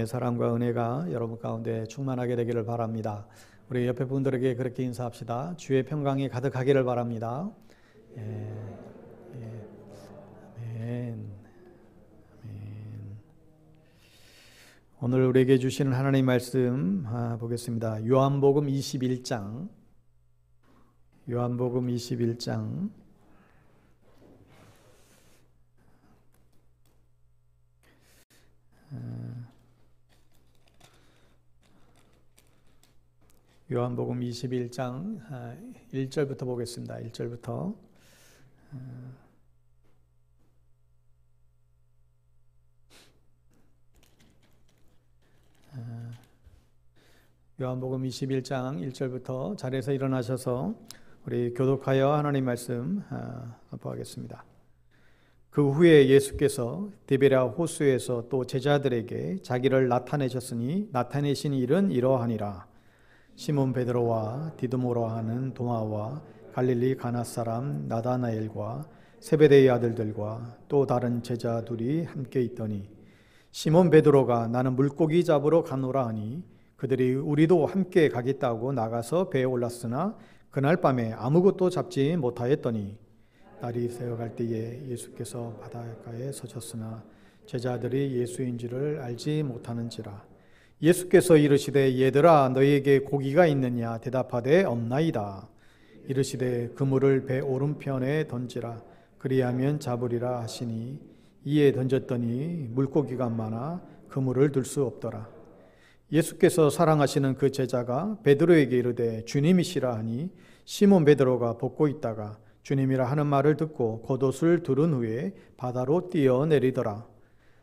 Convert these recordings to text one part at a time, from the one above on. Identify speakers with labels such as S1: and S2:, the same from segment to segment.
S1: 하나님의 사랑과 은혜가 여러분 가운데 충만하게 되기를 바랍니다. 우리 옆에 분들에게 그렇게 인사합시다. 주의 평강이 가득하기를 바랍니다. 아멘. 오늘 우리에게 주시는 하나님 말씀 보겠습니다. 요한복음 21장. 요한복음 21장. 요한복음 21장 1절부터 보겠습니다. 1절부터 요한복음 21장 1절부터 자리에서 일어나셔서 우리 교독하여 하나님 말씀 선포하겠습니다. 그 후에 예수께서 디베랴 호수에서 또 제자들에게 자기를 나타내셨으니 나타내신 일은 이러하니라. 시몬 베드로와 디두모로 하는 도마와 갈릴리 가나 사람 나다나엘과 세베대의 아들들과 또 다른 제자 둘이 함께 있더니 시몬 베드로가 나는 물고기 잡으러 가노라 하니 그들이 우리도 함께 가겠다고 나가서 배에 올랐으나 그날 밤에 아무것도 잡지 못하였더니 날이 새어갈 때에 예수께서 바닷가에 서셨으나 제자들이 예수인 줄을 알지 못하는지라. 예수께서 이르시되 얘들아 너희에게 고기가 있느냐 대답하되 없나이다. 이르시되 그물을 배 오른편에 던지라 그리하면 잡으리라 하시니 이에 던졌더니 물고기가 많아 그물을 들 수 없더라. 예수께서 사랑하시는 그 제자가 베드로에게 이르되 주님이시라 하니 시몬 베드로가 벗고 있다가 주님이라 하는 말을 듣고 겉옷을 두른 후에 바다로 뛰어내리더라.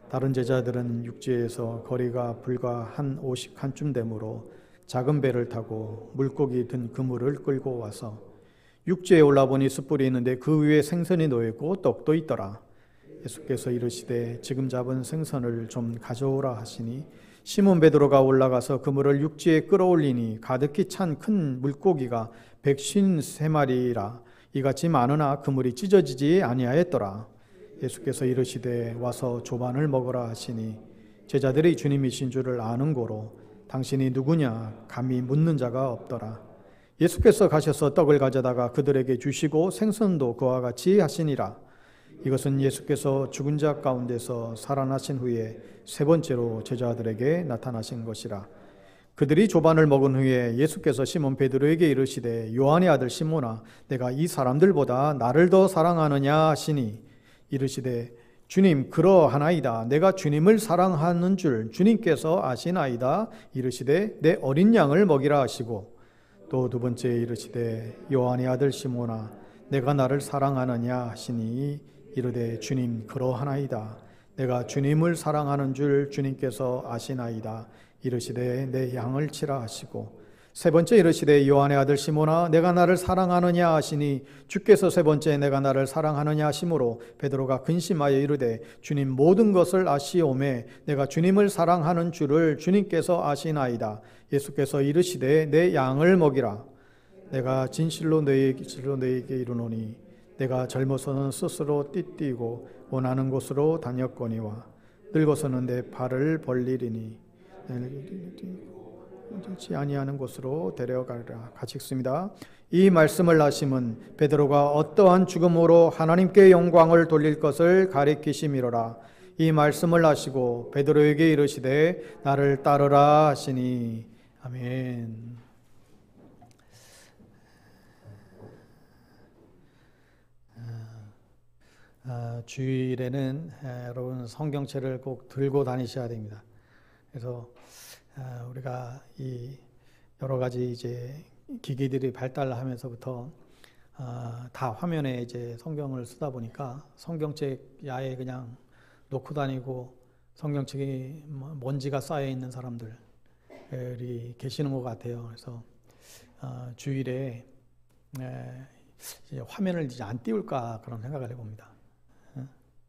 S1: 다른 제자들은 육지에서 거리가 불과 한 50칸쯤 되므로 작은 배를 타고 물고기 든 그물을 끌고 와서 육지에 올라보니 숯불이 있는데 그 위에 생선이 놓여있고 떡도 있더라. 예수께서 이르시되 지금 잡은 생선을 좀 가져오라 하시니 시몬 베드로가 올라가서 그물을 육지에 끌어올리니 가득히 찬 큰 물고기가 153마리라. 이같이 많으나 그물이 찢어지지 아니하였더라. 예수께서 이르시되 와서 조반을 먹으라 하시니 제자들이 주님이신 줄을 아는 고로 당신이 누구냐 감히 묻는 자가 없더라. 예수께서 가셔서 떡을 가져다가 그들에게 주시고 생선도 그와 같이 하시니라. 이것은 예수께서 죽은 자 가운데서 살아나신 후에 세 번째로 제자들에게 나타나신 것이라. 그들이 조반을 먹은 후에 예수께서 시몬 베드로에게 이르시되 요한의 아들 시몬아 내가 이 사람들보다 나를 더 사랑하느냐 하시니 이르시되 주님 그러하나이다. 내가 주님을 사랑하는 줄 주님께서 아시나이다. 이르시되 내 어린 양을 먹이라 하시고 또 두 번째 이르시되 요한의 아들 시몬아 내가 나를 사랑하느냐 하시니 이르되 주님 그러하나이다. 내가 주님을 사랑하는 줄 주님께서 아시나이다. 이르시되 내 양을 치라 하시고 세 번째 이르시되 요한의 아들 시몬아 내가 나를 사랑하느냐 하시니 주께서 세 번째 내가 나를 사랑하느냐 하심으로 베드로가 근심하여 이르되 주님 모든 것을 아시오매 내가 주님을 사랑하는 줄을 주님께서 아시나이다. 예수께서 이르시되 내 양을 먹이라. 내가 진실로 너희에게 이르노니 내가 젊어서는 스스로 띠띠고 원하는 곳으로 다녔거니와 늙어서는 내 발을 벌리리니 지 아니하는 곳으로 데려가리라. 같이 읽습니다. 이 말씀을 하심은 베드로가 어떠한 죽음으로 하나님께 영광을 돌릴 것을 가리키심이로라. 이 말씀을 하시고 베드로에게 이르시되 나를 따르라 하시니 아멘. 주일에는 여러분 성경책을 꼭 들고 다니셔야 됩니다. 그래서 우리가 이 여러 가지 이제 기기들이 발달하면서부터 다 화면에 이제 성경을 쓰다 보니까 성경책 야에 그냥 놓고 다니고 성경책이 먼지가 쌓여 있는 사람들이 계시는 것 같아요. 그래서 주일에 이제 화면을 이제 안 띄울까 그런 생각을 해봅니다.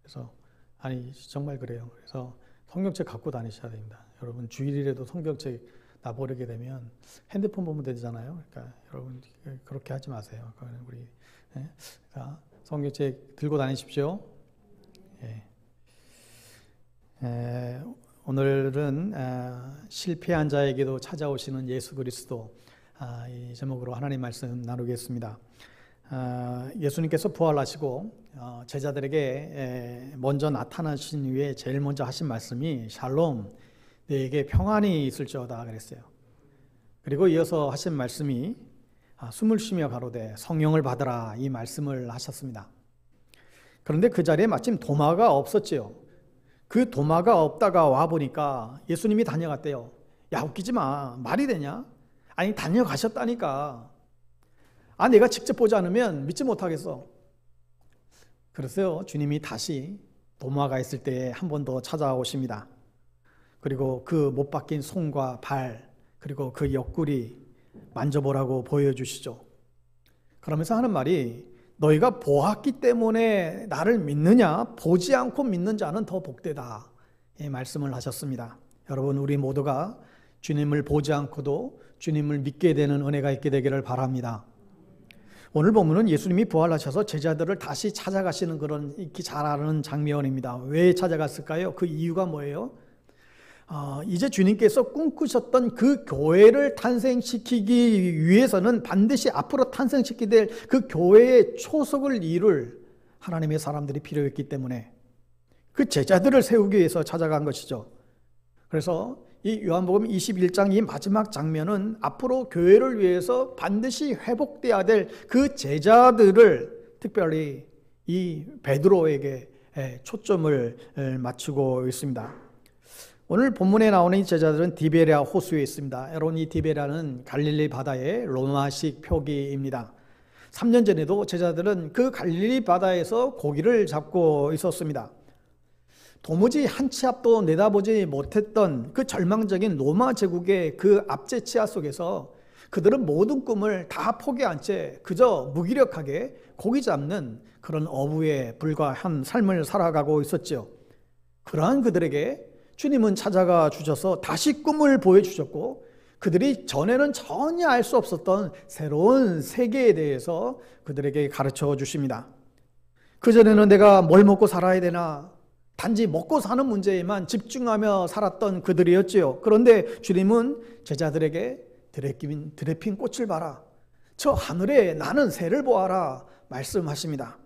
S1: 그래서 아니 정말 그래요. 그래서 성경책 갖고 다니셔야 됩니다. 여러분 주일이라도 성경책 놔버리게 되면 핸드폰 보면 되잖아요. 그러니까 여러분 그렇게 하지 마세요. 우리 성경책 들고 다니십시오. 오늘은 실패한 자에게도 찾아오시는 예수 그리스도, 이 제목으로 하나님 말씀 나누겠습니다. 예수님께서 부활하시고 제자들에게 먼저 나타나신 후에 제일 먼저 하신 말씀이 샬롬, 너에게 평안이 있을지어다 그랬어요. 그리고 이어서 하신 말씀이 숨을 쉬며 가로되 성령을 받으라, 이 말씀을 하셨습니다. 그런데 그 자리에 마침 도마가 없었지요. 그 도마가 없다가 와보니까 예수님이 다녀갔대요. 야, 웃기지 마, 말이 되냐? 아니, 다녀가셨다니까. 내가 직접 보지 않으면 믿지 못하겠어. 그래서 주님이 다시 도마가 있을 때 한 번 더 찾아오십니다. 그리고 그 못 박힌 손과 발, 그리고 그 옆구리 만져보라고 보여주시죠. 그러면서 하는 말이, 너희가 보았기 때문에 나를 믿느냐? 보지 않고 믿는 자는 더 복되다, 이 말씀을 하셨습니다. 여러분, 우리 모두가 주님을 보지 않고도 주님을 믿게 되는 은혜가 있게 되기를 바랍니다. 오늘 보면은 예수님이 부활하셔서 제자들을 다시 찾아가시는 그런 익히 잘 아는 장면입니다. 왜 찾아갔을까요? 그 이유가 뭐예요? 이제 주님께서 꿈꾸셨던 그 교회를 탄생시키기 위해서는 반드시 앞으로 탄생시키게 될 그 교회의 초석을 이룰 하나님의 사람들이 필요했기 때문에 그 제자들을 세우기 위해서 찾아간 것이죠. 그래서 이 요한복음 21장 이 마지막 장면은 앞으로 교회를 위해서 반드시 회복돼야 될 그 제자들을 특별히 이 베드로에게 초점을 맞추고 있습니다. 오늘 본문에 나오는 이 제자들은 디베랴 호수에 있습니다. 여러분, 이 디베랴는 갈릴리 바다의 로마식 표기입니다. 3년 전에도 제자들은 그 갈릴리 바다에서 고기를 잡고 있었습니다. 도무지 한 치 앞도 내다보지 못했던 그 절망적인 로마 제국의 그 압제치하 속에서 그들은 모든 꿈을 다 포기한 채 그저 무기력하게 고기 잡는 그런 어부에 불과한 삶을 살아가고 있었죠. 그러한 그들에게 주님은 찾아가 주셔서 다시 꿈을 보여주셨고, 그들이 전에는 전혀 알 수 없었던 새로운 세계에 대해서 그들에게 가르쳐 주십니다. 그전에는 내가 뭘 먹고 살아야 되나, 단지 먹고 사는 문제에만 집중하며 살았던 그들이었지요. 그런데 주님은 제자들에게 드레핀 꽃을 봐라, 저 하늘에 나는 새를 보아라 말씀하십니다.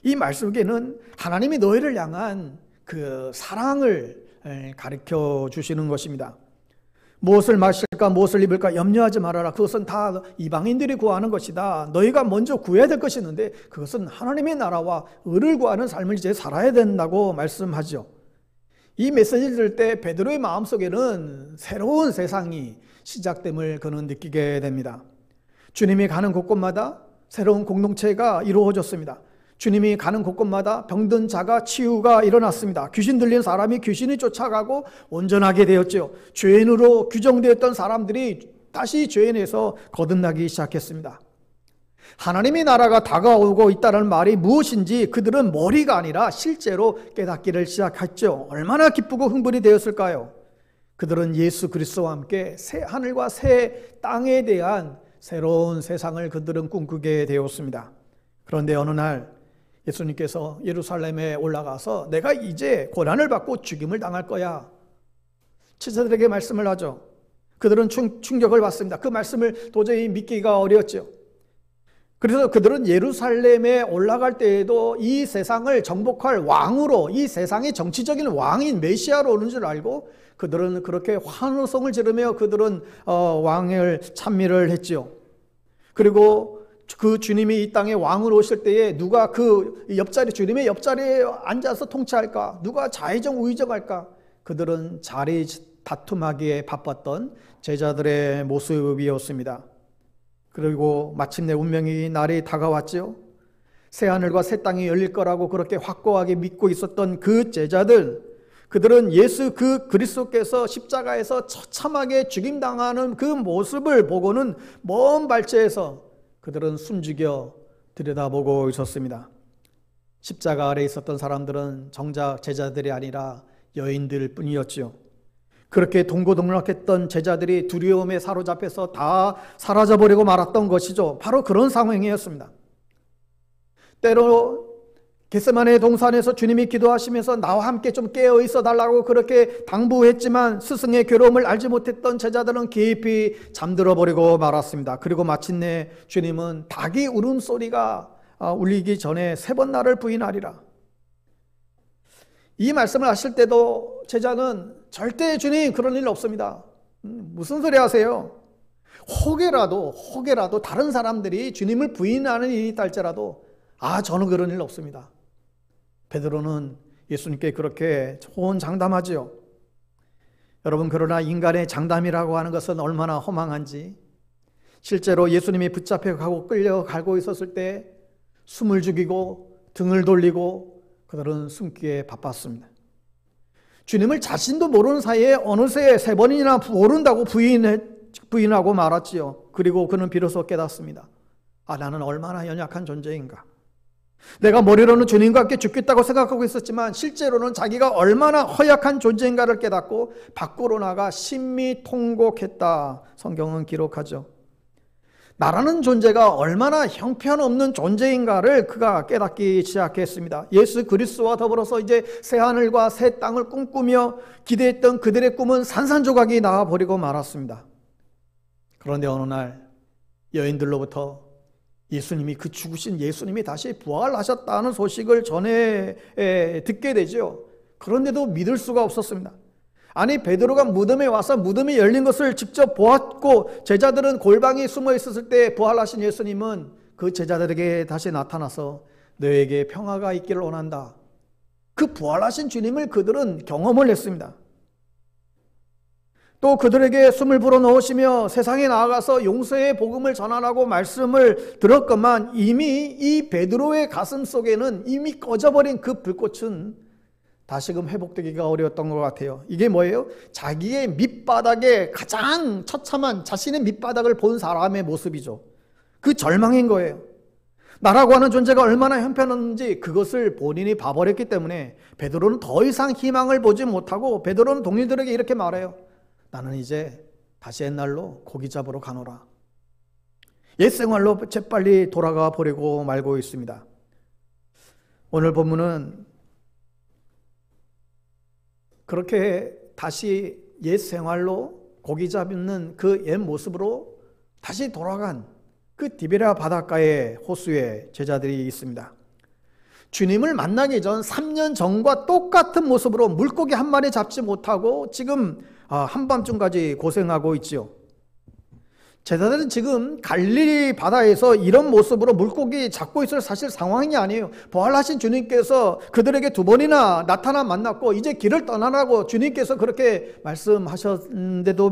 S1: 이 말씀 속에는 하나님이 너희를 향한 그 사랑을 가르쳐 주시는 것입니다. 무엇을 마실까 무엇을 입을까 염려하지 말아라. 그것은 다 이방인들이 구하는 것이다. 너희가 먼저 구해야 될 것이 있는데 그것은 하나님의 나라와 의를 구하는 삶을 이제 살아야 된다고 말씀하죠. 이 메시지를 들을 때 베드로의 마음속에는 새로운 세상이 시작됨을 그는 느끼게 됩니다. 주님이 가는 곳곳마다 새로운 공동체가 이루어졌습니다. 주님이 가는 곳곳마다 병든 자가 치유가 일어났습니다. 귀신 들린 사람이 귀신이 쫓아가고 온전하게 되었죠. 죄인으로 규정되었던 사람들이 다시 죄인에서 거듭나기 시작했습니다. 하나님의 나라가 다가오고 있다는 말이 무엇인지 그들은 머리가 아니라 실제로 깨닫기를 시작했죠. 얼마나 기쁘고 흥분이 되었을까요? 그들은 예수 그리스도와 함께 새 하늘과 새 땅에 대한 새로운 세상을 그들은 꿈꾸게 되었습니다. 그런데 어느 날 예수님께서 예루살렘에 올라가서 내가 이제 고난을 받고 죽임을 당할 거야, 제자들에게 말씀을 하죠. 그들은 충격을 받습니다. 그 말씀을 도저히 믿기가 어려웠죠. 그래서 그들은 예루살렘에 올라갈 때에도 이 세상을 정복할 왕으로, 이 세상의 정치적인 왕인 메시아로 오는 줄 알고 그들은 그렇게 환호성을 지르며 그들은 왕을 찬미를 했죠. 그리고 그 주님이 이 땅에 왕으로 오실 때에 누가 그 옆자리, 주님의 옆자리에 앉아서 통치할까? 누가 좌의정 우의정할까? 그들은 자리 다툼하기에 바빴던 제자들의 모습이었습니다. 그리고 마침내 운명의 날이 다가왔죠. 새하늘과 새 땅이 열릴 거라고 그렇게 확고하게 믿고 있었던 그 제자들, 그들은 예수 그 그리스도께서 십자가에서 처참하게 죽임당하는 그 모습을 보고는 먼 발치에서 그들은 숨죽여 들여다보고 있었습니다. 십자가 아래 있었던 사람들은 정작 제자들이 아니라 여인들 뿐이었지요. 그렇게 동고동락했던 제자들이 두려움에 사로잡혀서 다 사라져버리고 말았던 것이죠. 바로 그런 상황이었습니다. 때로 겟세마네 동산에서 주님이 기도하시면서 나와 함께 좀 깨어 있어 달라고 그렇게 당부했지만 스승의 괴로움을 알지 못했던 제자들은 깊이 잠들어 버리고 말았습니다. 그리고 마침내 주님은 닭이 울음소리가 울리기 전에 3번 나를 부인하리라. 이 말씀을 하실 때도 제자는 절대 주님 그런 일 없습니다. 무슨 소리 하세요? 혹여라도 다른 사람들이 주님을 부인하는 일이 있다 할지라도 저는 그런 일 없습니다. 베드로는 예수님께 그렇게 호언장담하지요. 여러분, 그러나 인간의 장담이라고 하는 것은 얼마나 허망한지, 실제로 예수님이 붙잡혀가고 끌려가고 있었을 때 숨을 죽이고 등을 돌리고 그들은 숨기에 바빴습니다. 주님을 자신도 모르는 사이에 어느새 3번이나 모른다고 부인하고 말았지요. 그리고 그는 비로소 깨닫습니다. 나는 얼마나 연약한 존재인가. 내가 머리로는 주님과 함께 죽겠다고 생각하고 있었지만 실제로는 자기가 얼마나 허약한 존재인가를 깨닫고 밖으로 나가 심히 통곡했다. 성경은 기록하죠. 나라는 존재가 얼마나 형편없는 존재인가를 그가 깨닫기 시작했습니다. 예수 그리스도와 더불어서 이제 새하늘과 새 땅을 꿈꾸며 기대했던 그들의 꿈은 산산조각이 나와버리고 말았습니다. 그런데 어느 날 여인들로부터 예수님이, 그 죽으신 예수님이 다시 부활하셨다는 소식을 듣게 되죠. 그런데도 믿을 수가 없었습니다. 아니, 베드로가 무덤에 와서 무덤이 열린 것을 직접 보았고 제자들은 골방에 숨어 있었을 때 부활하신 예수님은 그 제자들에게 다시 나타나서 너에게 평화가 있기를 원한다. 그 부활하신 주님을 그들은 경험을 했습니다. 또 그들에게 숨을 불어넣으시며 세상에 나아가서 용서의 복음을 전하라고 말씀을 들었건만 이미 이 베드로의 가슴 속에는 이미 꺼져버린 그 불꽃은 다시금 회복되기가 어려웠던 것 같아요. 이게 뭐예요? 자기의 밑바닥에 가장 처참한 자신의 밑바닥을 본 사람의 모습이죠. 그 절망인 거예요. 나라고 하는 존재가 얼마나 형편없는지 그것을 본인이 봐버렸기 때문에 베드로는 더 이상 희망을 보지 못하고 베드로는 동료들에게 이렇게 말해요. 나는 이제 다시 옛날로 고기 잡으러 가노라. 옛 생활로 재빨리 돌아가 버리고 말고 있습니다. 오늘 본문은 그렇게 다시 옛 생활로 고기 잡는 그 옛 모습으로 다시 돌아간 그 디베랴 바닷가의 호수에 제자들이 있습니다. 주님을 만나기 전 3년 전과 똑같은 모습으로 물고기 한 마리 잡지 못하고 지금 한밤중까지 고생하고 있지요. 제자들은 지금 갈릴리 바다에서 이런 모습으로 물고기 잡고 있을 사실 상황이 아니에요. 부활하신 주님께서 그들에게 2번이나 나타나 만났고 이제 길을 떠나라고 주님께서 그렇게 말씀하셨는데도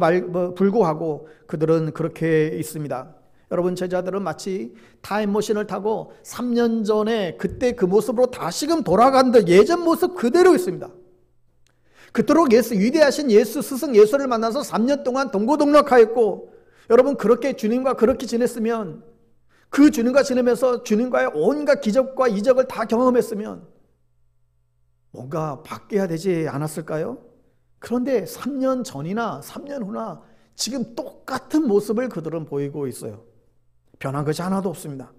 S1: 불구하고 그들은 그렇게 있습니다. 여러분, 제자들은 마치 타임머신을 타고 3년 전에 그때 그 모습으로 다시금 돌아간 듯 예전 모습 그대로 있습니다. 그토록 위대하신 예수, 스승 예수를 만나서 3년 동안 동고동락하였고, 여러분, 그렇게 주님과 그렇게 지냈으면, 그 주님과 지내면서 주님과의 온갖 기적과 이적을 다 경험했으면 뭔가 바뀌어야 되지 않았을까요? 그런데 3년 전이나 3년 후나 지금 똑같은 모습을 그들은 보이고 있어요. 변한 것이 하나도 없습니다.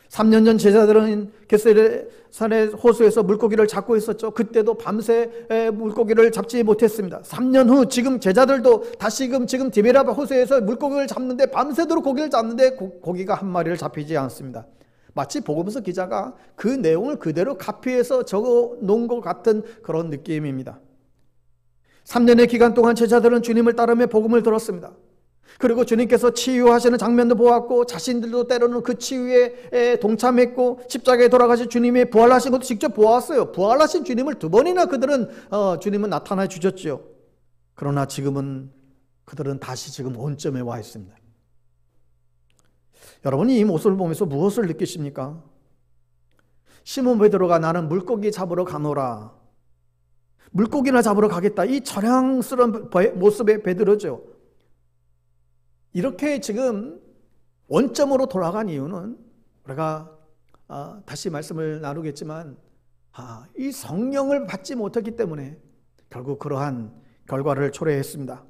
S1: 3년 전 제자들은 겟세마네 호수에서 물고기를 잡고 있었죠. 그때도 밤새 물고기를 잡지 못했습니다. 3년 후 지금 제자들도 다시금 지금 디베랴 호수에서 물고기를 잡는데 밤새도록 고기를 잡는데 고기가 한 마리를 잡히지 않습니다. 마치 복음서 기자가 그 내용을 그대로 카피해서 적어 놓은 것 같은 그런 느낌입니다. 3년의 기간 동안 제자들은 주님을 따르며 복음을 들었습니다. 그리고 주님께서 치유하시는 장면도 보았고 자신들도 때로는 그 치유에 동참했고 십자가에 돌아가신 주님의 부활하신 것도 직접 보았어요. 부활하신 주님을 2번이나 그들은 주님은 나타나 주셨죠. 그러나 지금은 그들은 다시 지금 원점에 와 있습니다. 여러분이 이 모습을 보면서 무엇을 느끼십니까? 시몬 베드로가 나는 물고기 잡으러 가노라, 물고기나 잡으러 가겠다, 이 처량스러운 모습의 베드로죠. 이렇게 지금 원점으로 돌아간 이유는 우리가 다시 말씀을 나누겠지만 이 성령을 받지 못했기 때문에 결국 그러한 결과를 초래했습니다.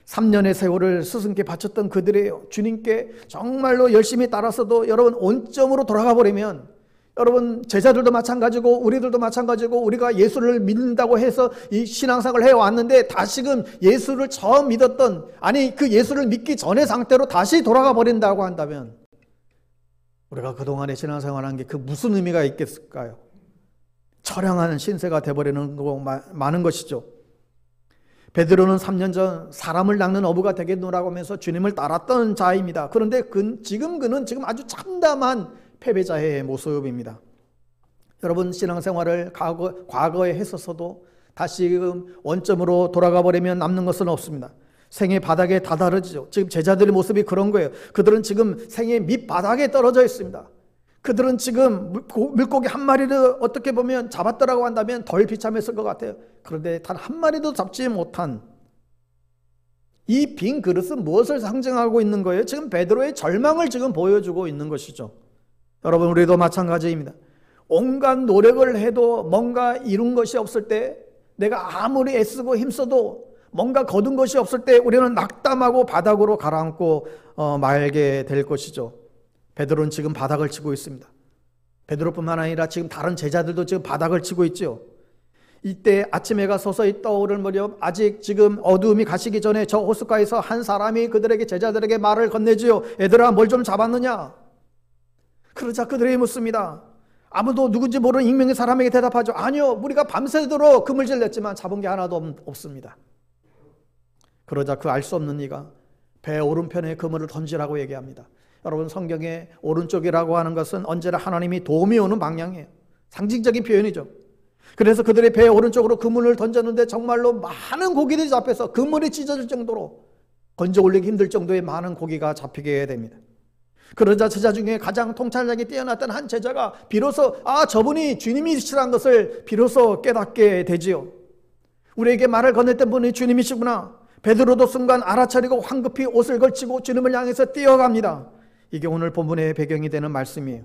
S1: 3년의 세월을 스승께 바쳤던 그들이에요. 주님께 정말로 열심히 따라서도 여러분 원점으로 돌아가 버리면 여러분, 제자들도 마찬가지고 우리들도 마찬가지고 우리가 예수를 믿는다고 해서 이 신앙생활을 해왔는데 다시금 예수를 처음 믿었던, 아니 그 예수를 믿기 전의 상태로 다시 돌아가 버린다고 한다면 우리가 그동안에 신앙생활한 게 그 무슨 의미가 있겠을까요? 처량한 신세가 돼버리는 거 많은 것이죠. 베드로는 3년 전 사람을 낚는 어부가 되겠노라고 하면서 주님을 따랐던 자입니다. 그런데 지금 그는 아주 참담한 패배자의 모습입니다. 여러분, 신앙생활을 과거에 했었어도 다시금 원점으로 돌아가 버리면 남는 것은 없습니다. 생의 바닥에 다다르죠. 지금 제자들의 모습이 그런 거예요. 그들은 지금 생의 밑바닥에 떨어져 있습니다. 그들은 지금 물고기 한 마리를 어떻게 보면 잡았더라고 한다면 덜 비참했을 것 같아요. 그런데 단 한 마리도 잡지 못한 이 빈 그릇은 무엇을 상징하고 있는 거예요? 지금 베드로의 절망을 지금 보여주고 있는 것이죠. 여러분, 우리도 마찬가지입니다. 온갖 노력을 해도 뭔가 이룬 것이 없을 때, 내가 아무리 애쓰고 힘써도 뭔가 거둔 것이 없을 때 우리는 낙담하고 바닥으로 가라앉고 말게 될 것이죠. 베드로는 지금 바닥을 치고 있습니다. 베드로뿐만 아니라 지금 다른 제자들도 지금 바닥을 치고 있죠. 이때 아침 해가 서서히 떠오를 무렵, 아직 지금 어두움이 가시기 전에 저 호숫가에서 한 사람이 그들에게, 제자들에게 말을 건네지요. 얘들아, 뭘 좀 잡았느냐? 그러자 그들이 묻습니다. 아무도 누군지 모르는 익명의 사람에게 대답하죠. 아니요, 우리가 밤새도록 그물질 냈지만 잡은 게 하나도 없습니다. 그러자 그 알 수 없는 이가 배 오른편에 그물을 던지라고 얘기합니다. 여러분, 성경의 오른쪽이라고 하는 것은 언제나 하나님이 도움이 오는 방향이에요. 상징적인 표현이죠. 그래서 그들이 배 오른쪽으로 그물을 던졌는데 정말로 많은 고기들이 잡혀서 그물이 찢어질 정도로 건져 올리기 힘들 정도의 많은 고기가 잡히게 됩니다. 그러자 제자 중에 가장 통찰력이 뛰어났던 한 제자가 비로소 저분이 주님이시라는 것을 비로소 깨닫게 되지요. 우리에게 말을 건넸던 분이 주님이시구나. 베드로도 순간 알아차리고 황급히 옷을 걸치고 주님을 향해서 뛰어갑니다. 이게 오늘 본문의 배경이 되는 말씀이에요.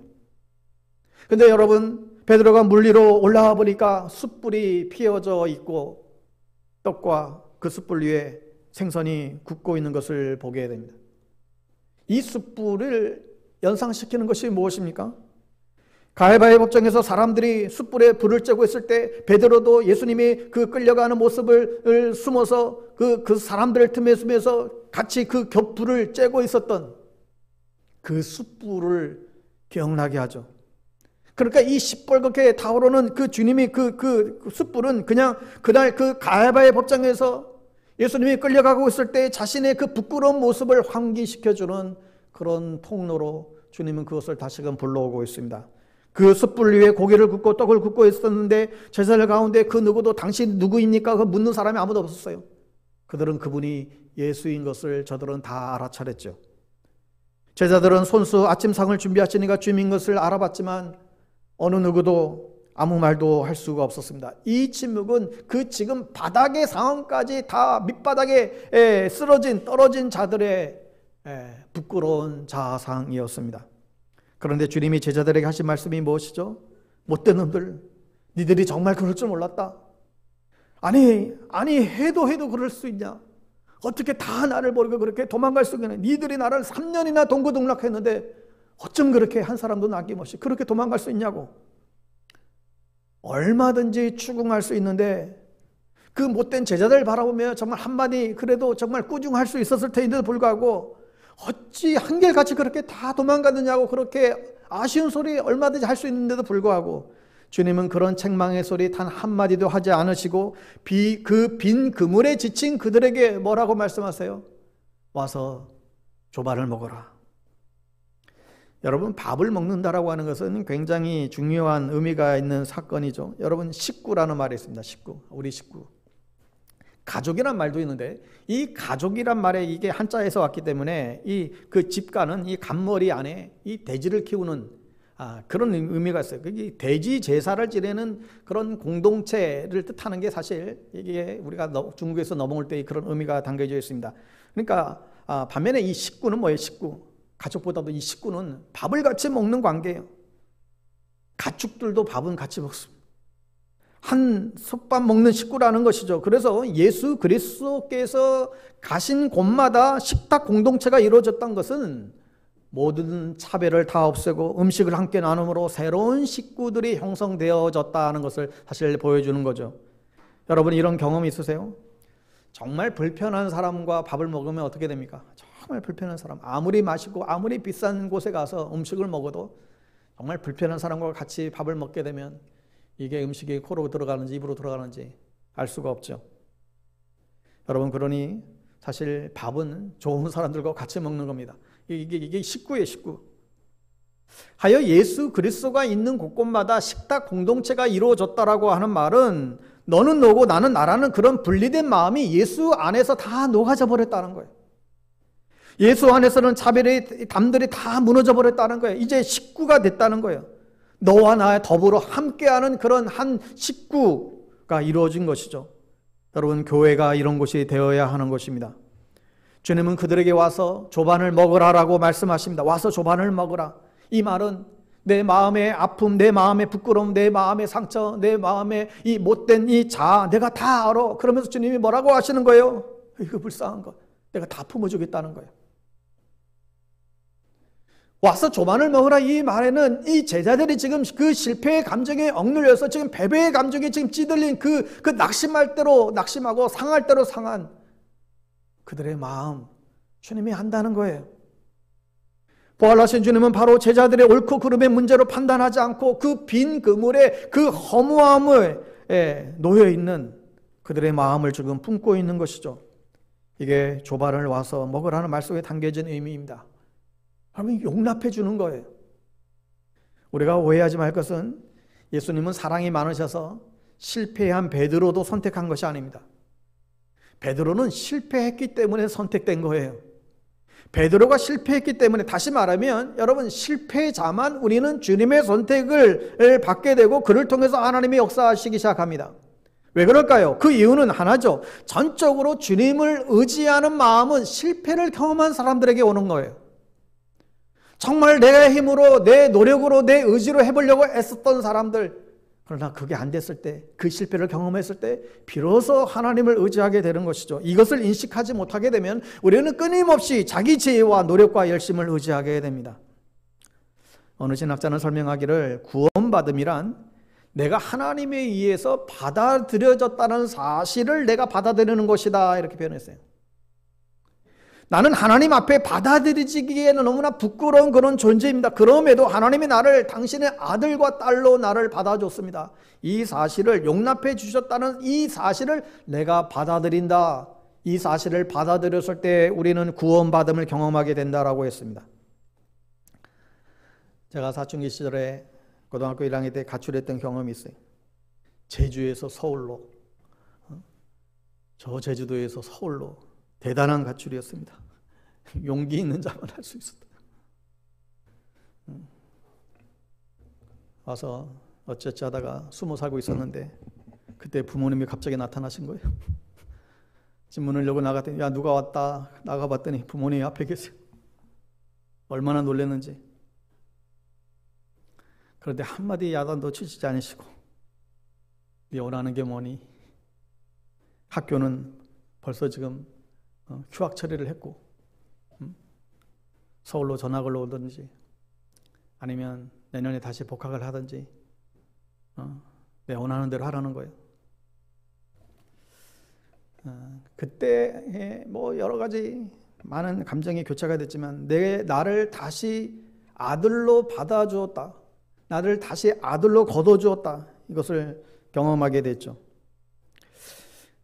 S1: 근데 여러분, 베드로가 물 위로 올라와 보니까 숯불이 피어져 있고 떡과 그 숯불 위에 생선이 굽고 있는 것을 보게 됩니다. 이 숯불을 연상시키는 것이 무엇입니까? 가야바의 법정에서 사람들이 숯불에 불을 쬐고 있을 때 베드로도 예수님이 그 끌려가는 모습을 숨어서 그 사람들 틈에 숨어서 같이 그 격불을 쬐고 있었던 그 숯불을 기억나게 하죠. 그러니까 이 시뻘겋게 타오르는 그 주님이 그 숯불은 그냥 그날 그 가야바의 법정에서 예수님이 끌려가고 있을 때 자신의 그 부끄러운 모습을 환기시켜주는 그런 통로로 주님은 그것을 다시금 불러오고 있습니다. 그 숯불 위에 고기를 굽고 떡을 굽고 있었는데 제자들 가운데 그 누구도 당신 누구입니까? 그 묻는 사람이 아무도 없었어요. 그들은 그분이 예수인 것을 저들은 다 알아차렸죠. 제자들은 손수 아침상을 준비하시니까 주님인 것을 알아봤지만 어느 누구도 아무 말도 할 수가 없었습니다. 이 침묵은 그 지금 바닥의 상황까지 다 밑바닥에 떨어진 자들의 부끄러운 자상이었습니다. 그런데 주님이 제자들에게 하신 말씀이 무엇이죠? 못된 놈들, 니들이 정말 그럴 줄 몰랐다. 아니 해도 그럴 수 있냐? 어떻게 다 나를 버리고 그렇게 도망갈 수 있냐? 니들이 나를 3년이나 동고동락했는데 어쩜 그렇게 한 사람도 남김없이 그렇게 도망갈 수 있냐고. 얼마든지 추궁할 수 있는데 그 못된 제자들 바라보며 정말 한마디 그래도 정말 꾸중할 수 있었을 텐데도 불구하고 어찌 한결같이 그렇게 다 도망가느냐고 그렇게 아쉬운 소리 얼마든지 할 수 있는데도 불구하고 주님은 그런 책망의 소리 단 한마디도 하지 않으시고 그 빈 그물에 지친 그들에게 뭐라고 말씀하세요? 와서 조발을 먹어라. 여러분, 밥을 먹는다라고 하는 것은 굉장히 중요한 의미가 있는 사건이죠. 여러분, 식구라는 말이 있습니다. 식구, 우리 식구. 가족이란 말도 있는데 이 가족이란 말에 이게 한자에서 왔기 때문에 이 그 집가는 이 간머리 안에 이 돼지를 키우는 그런 의미가 있어요. 그게 돼지 제사를 지내는 그런 공동체를 뜻하는 게 사실 이게 우리가 중국에서 넘어올 때 그런 의미가 담겨져 있습니다. 그러니까 반면에 이 식구는 뭐예요? 식구. 가족보다도 이 식구는 밥을 같이 먹는 관계예요. 가축들도 밥은 같이 먹습니다. 한 솥밥 먹는 식구라는 것이죠. 그래서 예수 그리스도께서 가신 곳마다 식탁 공동체가 이루어졌던 것은 모든 차별을 다 없애고 음식을 함께 나눔으로 새로운 식구들이 형성되어졌다는 것을 사실 보여주는 거죠. 여러분 이런 경험 있으세요? 정말 불편한 사람과 밥을 먹으면 어떻게 됩니까? 정말 불편한 사람, 아무리 맛있고 아무리 비싼 곳에 가서 음식을 먹어도 정말 불편한 사람과 같이 밥을 먹게 되면 이게 음식이 코로 들어가는지 입으로 들어가는지 알 수가 없죠. 여러분 그러니 사실 밥은 좋은 사람들과 같이 먹는 겁니다. 이게 식구예요, 식구. 하여 예수 그리스도가 있는 곳곳마다 식탁 공동체가 이루어졌다라고 하는 말은 너는 너고 나는 나라는 그런 분리된 마음이 예수 안에서 다 녹아져 버렸다는 거예요. 예수 안에서는 차별의 담들이 다 무너져 버렸다는 거예요. 이제 식구가 됐다는 거예요. 너와 나 더불어 함께하는 그런 한 식구가 이루어진 것이죠. 여러분 교회가 이런 곳이 되어야 하는 것입니다. 주님은 그들에게 와서 조반을 먹으라라고 말씀하십니다. 와서 조반을 먹으라. 이 말은 내 마음의 아픔, 내 마음의 부끄러움, 내 마음의 상처, 내 마음의 이 못된 이 자아 내가 다 알아. 그러면서 주님이 뭐라고 하시는 거예요? 이거 불쌍한 거 내가 다 품어주겠다는 거예요. 와서 조반을 먹으라 이 말에는 이 제자들이 지금 그 실패의 감정에 억눌려서 지금 패배의 감정에 지금 찌들린 그 낙심할 대로 낙심하고 상할 대로 상한 그들의 마음 주님이 한다는 거예요. 부활하신 주님은 바로 제자들의 옳고 그름의 문제로 판단하지 않고 그 빈 그물에 그 허무함에 놓여 있는 그들의 마음을 지금 품고 있는 것이죠. 이게 조반을 와서 먹으라는 말 속에 담겨진 의미입니다. 그러면 용납해 주는 거예요. 우리가 오해하지 말 것은 예수님은 사랑이 많으셔서 실패한 베드로도 선택한 것이 아닙니다. 베드로는 실패했기 때문에 선택된 거예요. 베드로가 실패했기 때문에, 다시 말하면 여러분 실패자만 우리는 주님의 선택을 받게 되고 그를 통해서 하나님이 역사하시기 시작합니다. 왜 그럴까요? 그 이유는 하나죠. 전적으로 주님을 의지하는 마음은 실패를 경험한 사람들에게 오는 거예요. 정말 내 힘으로, 내 노력으로, 내 의지로 해보려고 애썼던 사람들, 그러나 그게 안 됐을 때, 그 실패를 경험했을 때 비로소 하나님을 의지하게 되는 것이죠. 이것을 인식하지 못하게 되면 우리는 끊임없이 자기 지혜와 노력과 열심을 의지하게 됩니다. 어느 신학자는 설명하기를 구원받음이란 내가 하나님에 의해서 받아들여졌다는 사실을 내가 받아들이는 것이다, 이렇게 표현했어요. 나는 하나님 앞에 받아들이기에는 너무나 부끄러운 그런 존재입니다. 그럼에도 하나님이 나를 당신의 아들과 딸로 나를 받아줬습니다. 이 사실을 용납해 주셨다는 이 사실을 내가 받아들인다. 이 사실을 받아들였을 때 우리는 구원받음을 경험하게 된다라고 했습니다. 제가 사춘기 시절에 고등학교 1학년 때 가출했던 경험이 있어요. 제주에서 서울로, 저 제주도에서 서울로 대단한 가출이었습니다. 용기 있는 자만 할 수 있었다. 와서 어쩌지 하다가 숨어 살고 있었는데 그때 부모님이 갑자기 나타나신 거예요. 집 문을 열고 나갔더니 야 누가 왔다. 나가봤더니 부모님이 앞에 계세요. 얼마나 놀랐는지. 그런데 한마디 야단도 치지 않으시고 네 원하는 게 뭐니? 학교는 벌써 지금 휴학 처리를 했고 서울로 전학을 오든지 아니면 내년에 다시 복학을 하든지 내 원하는 대로 하라는 거예요. 그때 뭐 여러 가지 많은 감정이 교차가 됐지만 나를 다시 아들로 받아주었다. 나를 다시 아들로 거둬주었다. 이것을 경험하게 됐죠.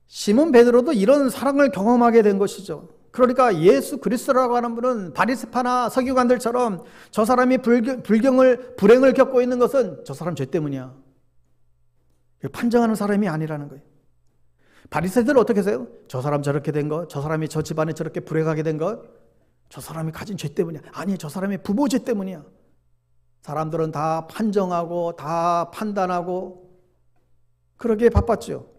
S1: 시몬 베드로도 이런 사랑을 경험하게 된 것이죠. 그러니까 예수 그리스도라고 하는 분은 바리새파나 서기관들처럼 저 사람이 불행을 겪고 있는 것은 저 사람 죄 때문이야, 판정하는 사람이 아니라는 거예요. 바리새들은 어떻게 해서요? 저 사람 저렇게 된 것, 저 사람이 저 집안에 저렇게 불행하게 된 것, 저 사람이 가진 죄 때문이야. 아니, 저 사람의 부모 죄 때문이야. 사람들은 다 판정하고 다 판단하고 그러기에 바빴죠.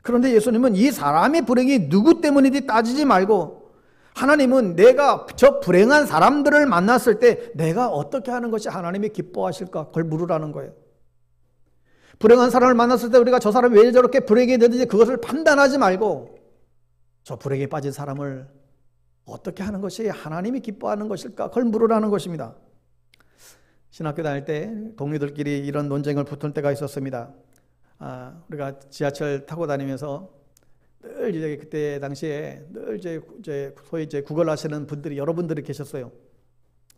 S1: 그런데 예수님은 이 사람의 불행이 누구 때문인지 따지지 말고 하나님은 내가 저 불행한 사람들을 만났을 때 내가 어떻게 하는 것이 하나님이 기뻐하실까, 그걸 물으라는 거예요. 불행한 사람을 만났을 때 우리가 저 사람이 왜 저렇게 불행이 되는지 그것을 판단하지 말고 저 불행에 빠진 사람을 어떻게 하는 것이 하나님이 기뻐하는 것일까? 그걸 물으라는 것입니다. 신학교 다닐 때 동료들끼리 이런 논쟁을 붙을 때가 있었습니다. 우리가 지하철 타고 다니면서 늘 이제 그때 당시에 늘 이제 소위 이제 국어를 하시는 분들이 여러분들이 계셨어요.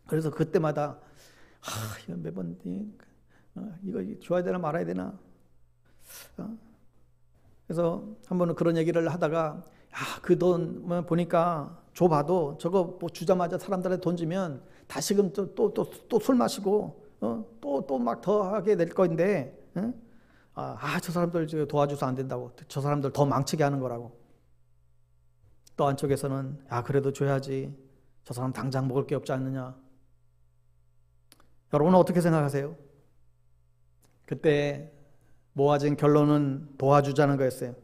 S1: 그래서 그때마다 이거 매번 이거 줘야 되나 말아야 되나. 그래서 한 번은 그런 얘기를 하다가 그 돈 보니까 줘봐도 저거 뭐 주자마자 사람들한테 돈 주면 다시금 또 술 마시고 또 막 더 하게 될 건데 저 사람들 도와줘서 안 된다고, 저 사람들 더 망치게 하는 거라고. 또 한쪽에서는 그래도 줘야지, 저 사람 당장 먹을 게 없지 않느냐. 여러분은 어떻게 생각하세요? 그때 모아진 결론은 도와주자는 거였어요.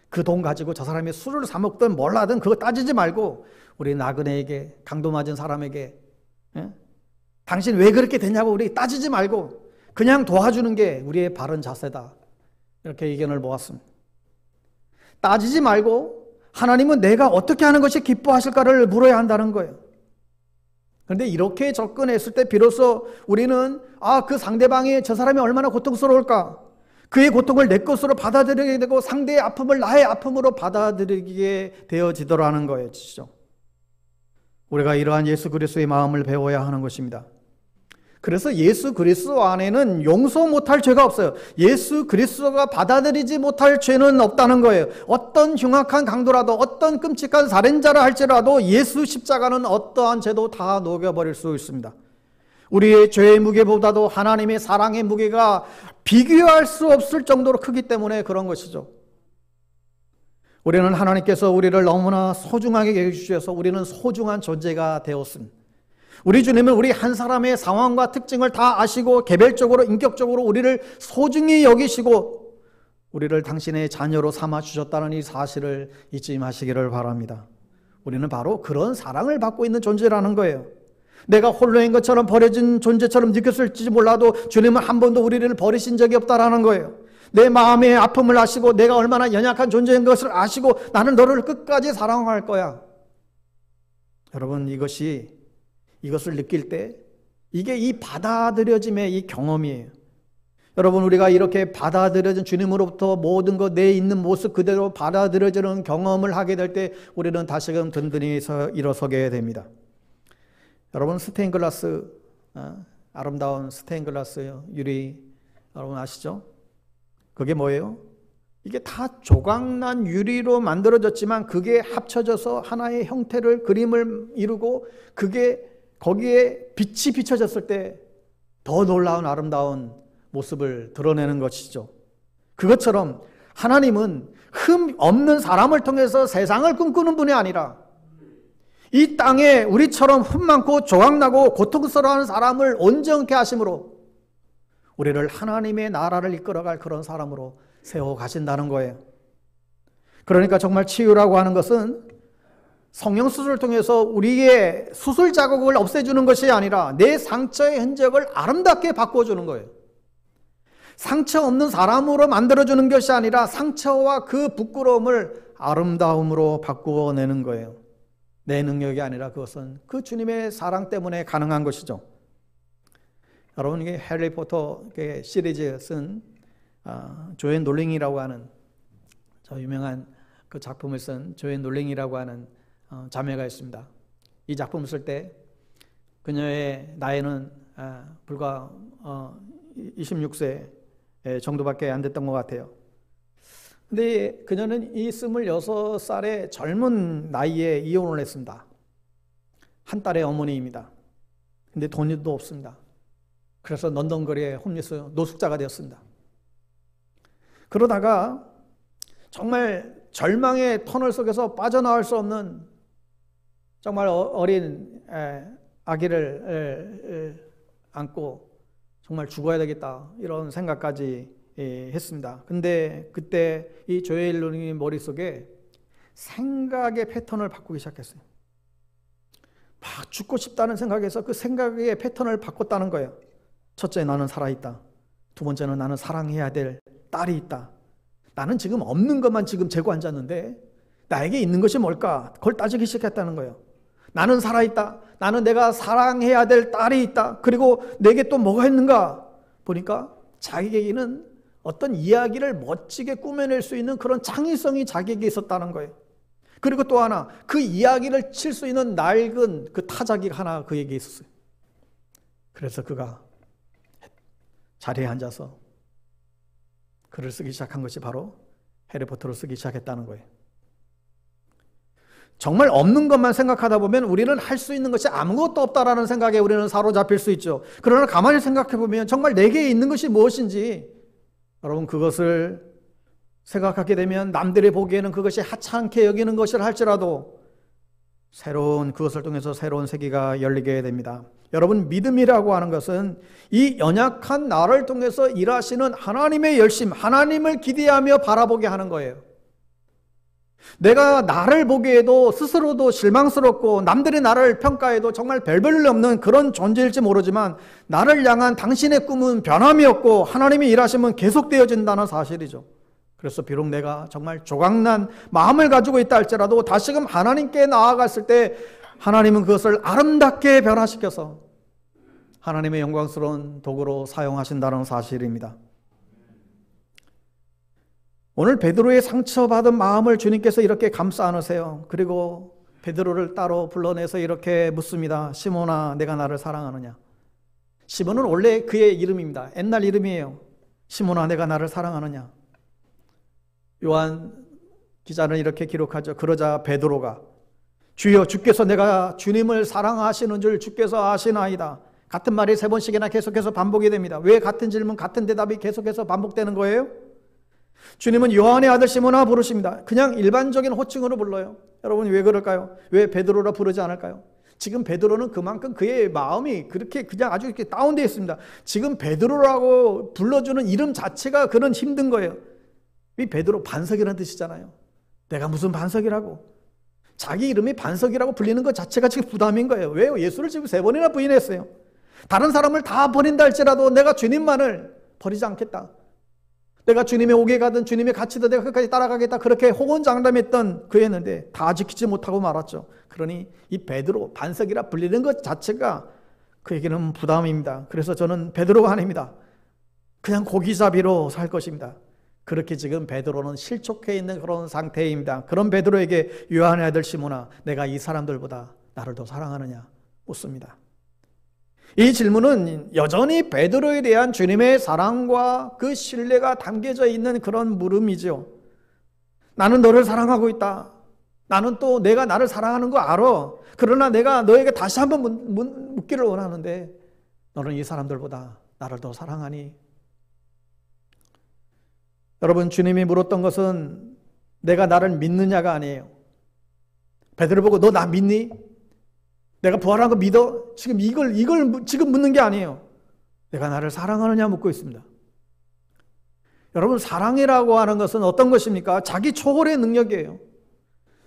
S1: 그 돈 가지고 저 사람이 술을 사 먹든 뭘 하든 그거 따지지 말고 우리 나그네에게, 강도 맞은 사람에게 당신 왜 그렇게 됐냐고 우리 따지지 말고 그냥 도와주는 게 우리의 바른 자세다. 이렇게 의견을 모았습니다. 따지지 말고 하나님은 내가 어떻게 하는 것이 기뻐하실까를 물어야 한다는 거예요. 그런데 이렇게 접근했을 때 비로소 우리는 그 상대방이, 저 사람이 얼마나 고통스러울까, 그의 고통을 내 것으로 받아들이게 되고 상대의 아픔을 나의 아픔으로 받아들이게 되어지더라는 거예요. 우리가 이러한 예수 그리스도의 마음을 배워야 하는 것입니다. 그래서 예수 그리스도 안에는 용서 못할 죄가 없어요. 예수 그리스도가 받아들이지 못할 죄는 없다는 거예요. 어떤 흉악한 강도라도, 어떤 끔찍한 살인자라 할지라도 예수 십자가는 어떠한 죄도 다 녹여버릴 수 있습니다. 우리의 죄의 무게보다도 하나님의 사랑의 무게가 비교할 수 없을 정도로 크기 때문에 그런 것이죠. 우리는 하나님께서 우리를 너무나 소중하게 여기주셔서 우리는 소중한 존재가 되었습니다. 우리 주님은 우리 한 사람의 상황과 특징을 다 아시고 개별적으로, 인격적으로 우리를 소중히 여기시고 우리를 당신의 자녀로 삼아주셨다는 이 사실을 잊지 마시기를 바랍니다. 우리는 바로 그런 사랑을 받고 있는 존재라는 거예요. 내가 홀로인 것처럼 버려진 존재처럼 느꼈을지 몰라도 주님은 한 번도 우리를 버리신 적이 없다라는 거예요. 내 마음의 아픔을 아시고 내가 얼마나 연약한 존재인 것을 아시고 나는 너를 끝까지 사랑할 거야. 여러분, 이것을 느낄 때 이게 이 받아들여짐의 이 경험이에요. 여러분, 우리가 이렇게 받아들여진 주님으로부터 모든 것, 내 있는 모습 그대로 받아들여지는 경험을 하게 될 때 우리는 다시금 든든히 일어서게 됩니다. 여러분, 스테인글라스, 아름다운 스테인글라스 유리 여러분 아시죠? 그게 뭐예요? 이게 다 조각난 유리로 만들어졌지만 그게 합쳐져서 하나의 형태를, 그림을 이루고 그게 거기에 빛이 비춰졌을 때 더 놀라운 아름다운 모습을 드러내는 것이죠. 그것처럼 하나님은 흠 없는 사람을 통해서 세상을 꿈꾸는 분이 아니라 이 땅에 우리처럼 흠 많고 조각나고 고통스러워하는 사람을 온전케 하심으로 우리를 하나님의 나라를 이끌어갈 그런 사람으로 세워 가신다는 거예요. 그러니까 정말 치유라고 하는 것은 성형수술을 통해서 우리의 수술 자국을 없애주는 것이 아니라 내 상처의 흔적을 아름답게 바꿔주는 거예요. 상처 없는 사람으로 만들어주는 것이 아니라 상처와 그 부끄러움을 아름다움으로 바꾸어내는 거예요. 내 능력이 아니라 그것은 그 주님의 사랑 때문에 가능한 것이죠. 여러분, 이게 해리포터 시리즈 쓴 조앤 롤링이라고 하는, 저 유명한 그 작품을 쓴 조앤 롤링이라고 하는 자매가 있습니다. 이 작품을 쓸 때 그녀의 나이는 불과 26세 정도밖에 안 됐던 것 같아요. 근데 그녀는 이 26살의 젊은 나이에 이혼을 했습니다. 한 딸의 어머니입니다. 근데 돈도 없습니다. 그래서 런던거리에 홈리스 노숙자가 되었습니다. 그러다가 정말 절망의 터널 속에서 빠져나올 수 없는 정말 어린 아기를 안고 정말 죽어야 되겠다 이런 생각까지 했습니다. 근데 그때 이 조엘 롤링의 머릿속에 생각의 패턴을 바꾸기 시작했어요. 막 죽고 싶다는 생각에서 그 생각의 패턴을 바꿨다는 거예요. 첫째, 나는 살아있다. 두 번째는 나는 사랑해야 될 딸이 있다. 나는 지금 없는 것만 지금 재고 앉았는데 나에게 있는 것이 뭘까? 그걸 따지기 시작했다는 거예요. 나는 살아있다. 나는 내가 사랑해야 될 딸이 있다. 그리고 내게 또 뭐가 있는가? 보니까 자기에게는 어떤 이야기를 멋지게 꾸며낼 수 있는 그런 창의성이 자기에게 있었다는 거예요. 그리고 또 하나, 그 이야기를 칠 수 있는 낡은 그 타자기 하나 그에게 있었어요. 그래서 그가 자리에 앉아서 글을 쓰기 시작한 것이 바로 해리포터를 쓰기 시작했다는 거예요. 정말 없는 것만 생각하다 보면 우리는 할 수 있는 것이 아무것도 없다라는 생각에 우리는 사로잡힐 수 있죠. 그러나 가만히 생각해 보면 정말 내게 있는 것이 무엇인지, 여러분, 그것을 생각하게 되면 남들이 보기에는 그것이 하찮게 여기는 것이라 할지라도 그것을 통해서 새로운 세계가 열리게 됩니다. 여러분, 믿음이라고 하는 것은 이 연약한 나를 통해서 일하시는 하나님의 열심, 하나님을 기대하며 바라보게 하는 거예요. 내가 나를 보기에도 스스로도 실망스럽고 남들이 나를 평가해도 정말 별볼일 없는 그런 존재일지 모르지만 나를 향한 당신의 꿈은 변함이 없고 하나님의 일하심은 계속되어진다는 사실이죠. 그래서 비록 내가 정말 조각난 마음을 가지고 있다 할지라도 다시금 하나님께 나아갔을 때 하나님은 그것을 아름답게 변화시켜서 하나님의 영광스러운 도구로 사용하신다는 사실입니다. 오늘 베드로의 상처받은 마음을 주님께서 이렇게 감싸 안으세요. 그리고 베드로를 따로 불러내서 이렇게 묻습니다. 시몬아, 내가 나를 사랑하느냐? 시몬은 원래 그의 이름입니다. 옛날 이름이에요. 시몬아, 내가 나를 사랑하느냐? 요한 기자는 이렇게 기록하죠. 그러자 베드로가 주여, 주께서 내가 주님을 사랑하시는 줄 주께서 아시나이다. 같은 말이 3번씩이나 계속해서 반복이 됩니다. 왜 같은 질문, 같은 대답이 계속해서 반복되는 거예요? 주님은 요한의 아들 시몬아 부르십니다. 그냥 일반적인 호칭으로 불러요. 여러분, 왜 그럴까요? 왜 베드로라 부르지 않을까요? 지금 베드로는 그만큼 그의 마음이 그렇게 그냥 아주 이렇게 다운되어 있습니다. 지금 베드로라고 불러주는 이름 자체가 그런 힘든 거예요. 이 베드로, 반석이라는 뜻이잖아요. 내가 무슨 반석이라고? 자기 이름이 반석이라고 불리는 것 자체가 지금 부담인 거예요. 왜요? 예수를 지금 3번이나 부인했어요. 다른 사람을 다 버린다 할지라도 내가 주님만을 버리지 않겠다. 내가 주님의 옥에 가든 주님의 갇히든 내가 끝까지 따라가겠다. 그렇게 호언장담했던 그였는데 다 지키지 못하고 말았죠. 그러니 이 베드로, 반석이라 불리는 것 자체가 그에게는 부담입니다. 그래서 저는 베드로가 아닙니다. 그냥 고기잡이로 살 것입니다. 그렇게 지금 베드로는 실족해 있는 그런 상태입니다. 그런 베드로에게 요한의 아들 시몬아, 내가 이 사람들보다 나를 더 사랑하느냐? 묻습니다. 이 질문은 여전히 베드로에 대한 주님의 사랑과 그 신뢰가 담겨져 있는 그런 물음이죠. 나는 너를 사랑하고 있다. 나는 또 내가 나를 사랑하는 거 알아. 그러나 내가 너에게 다시 한번 묻기를 원하는데 너는 이 사람들보다 나를 더 사랑하니? 여러분, 주님이 물었던 것은 내가 나를 믿느냐가 아니에요. 베드로 보고 너 나 믿니? 내가 부활한 거 믿어? 지금 이걸 지금 묻는 게 아니에요. 내가 나를 사랑하느냐 묻고 있습니다. 여러분, 사랑이라고 하는 것은 어떤 것입니까? 자기 초월의 능력이에요.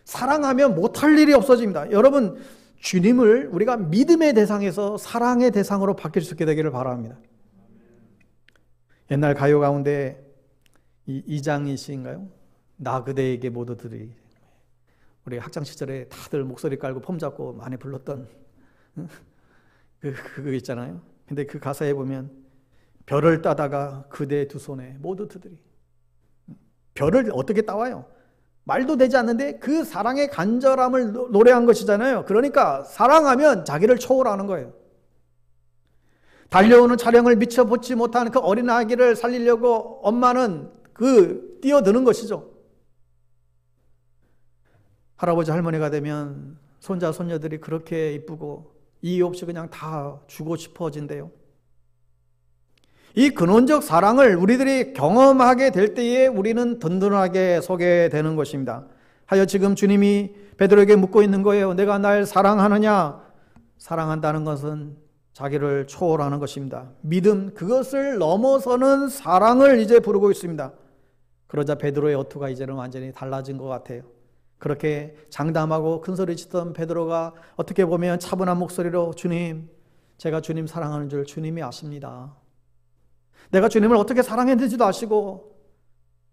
S1: 사랑하면 못할 일이 없어집니다. 여러분, 주님을 우리가 믿음의 대상에서 사랑의 대상으로 바뀔 수 있게 되기를 바랍니다. 옛날 가요 가운데 이장희 씨인가요? 나 그대에게 모두 드리. 우리 학창시절에 다들 목소리 깔고 폼 잡고 많이 불렀던 그거 있잖아요. 근데 그 가사에 보면 별을 따다가 그대 두 손에 모두 드리. 별을 어떻게 따와요? 말도 되지 않는데 그 사랑의 간절함을 노래한 것이잖아요. 그러니까 사랑하면 자기를 초월하는 거예요. 달려오는 차량을 미쳐보지 못하는 그 어린 아기를 살리려고 엄마는 뛰어드는 것이죠. 할아버지 할머니가 되면 손자 손녀들이 그렇게 이쁘고 이유 없이 그냥 다 주고 싶어진대요. 이 근원적 사랑을 우리들이 경험하게 될 때에 우리는 든든하게 서게 되는 것입니다. 하여 지금 주님이 베드로에게 묻고 있는 거예요. 내가 날 사랑하느냐? 사랑한다는 것은 자기를 초월하는 것입니다. 믿음, 그것을 넘어서는 사랑을 이제 부르고 있습니다. 그러자 베드로의 어투가 이제는 완전히 달라진 것 같아요. 그렇게 장담하고 큰소리치던 베드로가 어떻게 보면 차분한 목소리로 주님, 제가 주님 사랑하는 줄 주님이 아십니다. 내가 주님을 어떻게 사랑했는지도 아시고